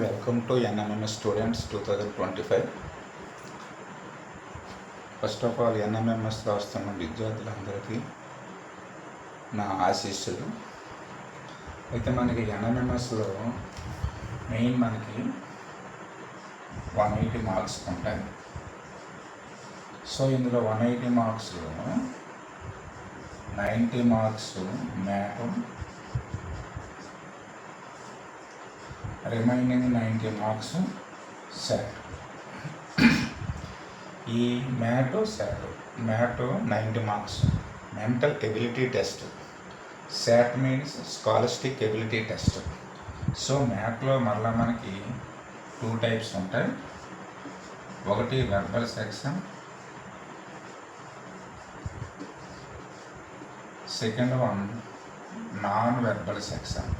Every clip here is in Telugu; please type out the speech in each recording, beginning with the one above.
Welcome to NMMS students 2025. First of all NMMS రాస్తున్న విద్యార్థులందరికీ నా ఆశీస్సులు. అయితే మనకి ఎన్ఎంఎంఎస్లో మెయిన్ మనకి 180 మార్క్స్ ఉంటాయి. సో ఇందులో 180 మార్క్స్లో 90 marks math, remaining 90 marks SAT. ఈ math 90 marks mental ability test, SAT means scholastic ability test. So మ్యాథ్లో మళ్ళీ మనకి 2 టైప్స్ ఉంటాయి. ఒకటి verbal section, second one non verbal section.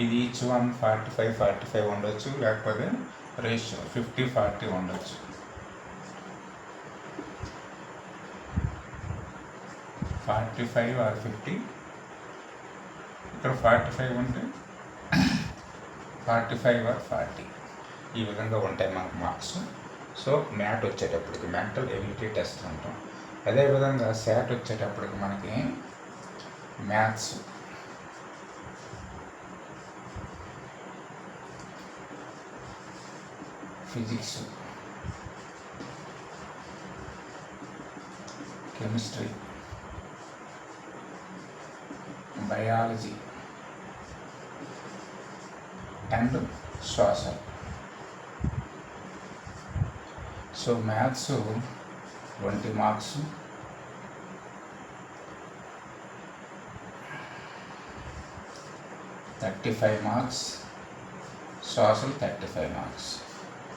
ఇది ఈచ్ వన్ 45 ఉండొచ్చు, లేకపోతే రేషియో 50-40 ఉండొచ్చు. or 50. ఇక్కడ 45 ఉంటే 45 or 40 ఈ విధంగా ఉంటాయి మనకు మార్క్స్. సో మ్యాథ్ వచ్చేటప్పటికి మెంటల్ ఎబిలిటీ టెస్ట్ అంటాం. అదేవిధంగా శాట్ వచ్చేటప్పటికి మనకి maths, physics, chemistry, biology and social. So maths 20 marks, marks, social 35 marks,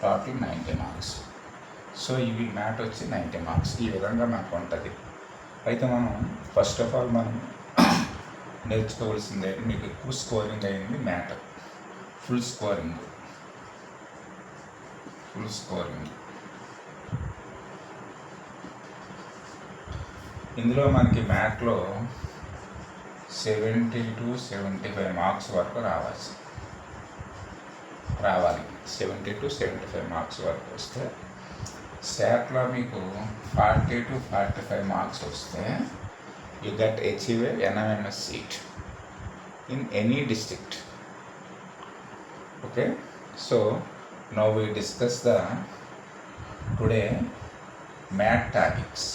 total 90 marks. So ఇవి మ్యాథ్ వచ్చి 90 మార్క్స్. ఈ విధంగా మనకు ఉంటుంది. అయితే మనం ఫస్ట్ ఆఫ్ ఆల్ మనం నేర్చుకోవాల్సిందే, మీకు ఎక్కువ స్కోరింగ్ అయింది మ్యాథ్. ఫుల్ స్కోరింగ్ ఇందులో మనకి మ్యాథ్లో 70 to 75 మార్క్స్ వరకు రావాలి. 70 to 75 మార్క్స్ వరకు వస్తే, శాట్లో మీకు 40 to 45 మార్క్స్ వస్తే you get achieve a NMMS seat in any district. Okay, so now we discuss the today math topics.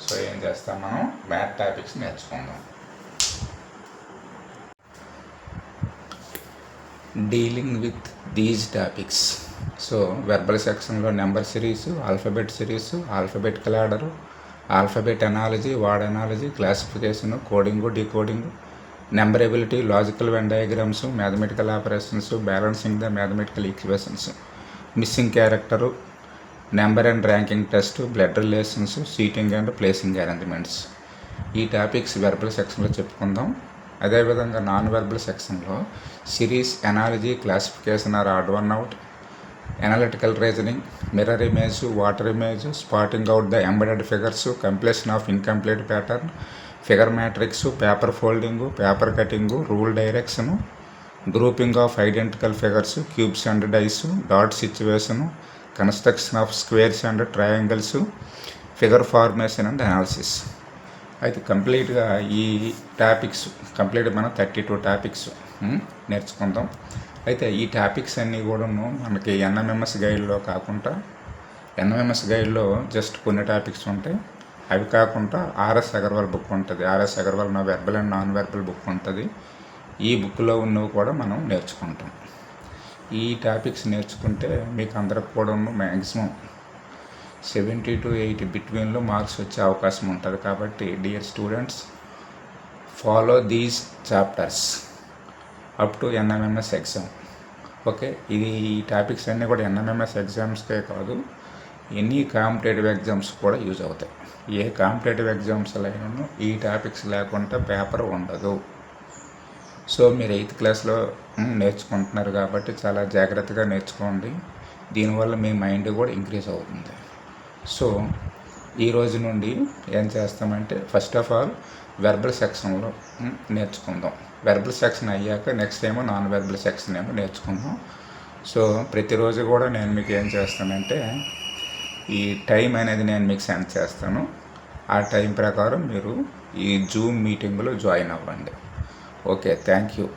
సో ఏం చేస్తాం, మనం మ్యాథ్ టాపిక్స్ నేర్చుకుందాం. Dealing with these topics. So verbal సెక్షన్లో number series, alphabet series, alphabetical order, alphabet analogy, word analogy, classification, coding, decoding, number ability, logical Venn diagrams, mathematical operations, balancing the mathematical equations, missing character, number and ranking test, blood relations, seating and placing arrangements. ఈ టాపిక్స్ వెర్బల్ సెక్షన్లో చెప్పుకుందాం. అదేవిధంగా నాన్ వెర్బల్ సెక్షన్లో series, analogy, classification or odd one out, analytical reasoning, mirror image, water image, spotting out the embedded figures, completion of incomplete pattern, figure matrix, paper folding, paper cutting, rule direction, grouping of identical figures, cubes and dice, dot situation, construction of squares and triangles, figure formation and analysis. అయితే కంప్లీట్గా ఈ టాపిక్స్ మనం 32 టాపిక్స్ నేర్చుకుందాం. అయితే ఈ టాపిక్స్ అన్నీ కూడాను మనకి ఎన్ఎంఎంఎస్ గైడ్లో కాకుండా, ఎన్ఎంఎంఎస్ గైడ్లో జస్ట్ కొన్ని టాపిక్స్ ఉంటాయి. అవి కాకుండా ఆర్ఎస్ అగర్వాల్ బుక్ ఉంటుంది. ఆర్ఎస్ అగర్వాల్ నా verbal and non verbal book ఉంటుంది. ఈ బుక్లో ఉన్నవి కూడా మనం నేర్చుకుంటాం. ఈ టాపిక్స్ నేర్చుకుంటే మీకు అందరికి కూడా మ్యాక్సిమం 70 to 80 బిట్వీన్లో మార్క్స్ వచ్చే అవకాశం ఉంటుంది. కాబట్టి dear students, follow these chapters up to NMMS exam. Okay, ఈ టాపిక్స్ అన్నీ కూడా ఎన్ఎంఎంఎస్ ఎగ్జామ్స్కే కాదు, ఎనీ కాంపిటేటివ్ ఎగ్జామ్స్ కూడా యూజ్ అవుతాయి. ఏ కాంపిటేటివ్ ఎగ్జామ్స్ అయినా ఈ టాపిక్స్ లేకుండా పేపర్ ఉండదు. సో మీరు 8th క్లాస్లో నేర్చుకుంటున్నారు కాబట్టి చాలా జాగ్రత్తగా నేర్చుకోండి. దీనివల్ల మీ మైండ్ కూడా ఇంక్రీజ్ అవుతుంది. సో ఈ రోజు నుండి ఏం చేస్తామంటే ఫస్ట్ ఆఫ్ ఆల్ వెర్బల్ సెక్షన్లో నేర్చుకుందాం. వెర్బల్ సెక్షన్ అయ్యాక నెక్స్ట్ ఏమో నాన్ వెర్బల్ సెక్షన్ ఏమో నేర్చుకుందాం. సో ప్రతిరోజు కూడా నేను మీకు ఏం చేస్తానంటే ఈ టైం అనేది నేను మీకు సెండ్ చేస్తాను. ఆ టైం ప్రకారం మీరు ఈ జూమ్ మీటింగ్లో జాయిన్ అవ్వండి. Okay, thank you.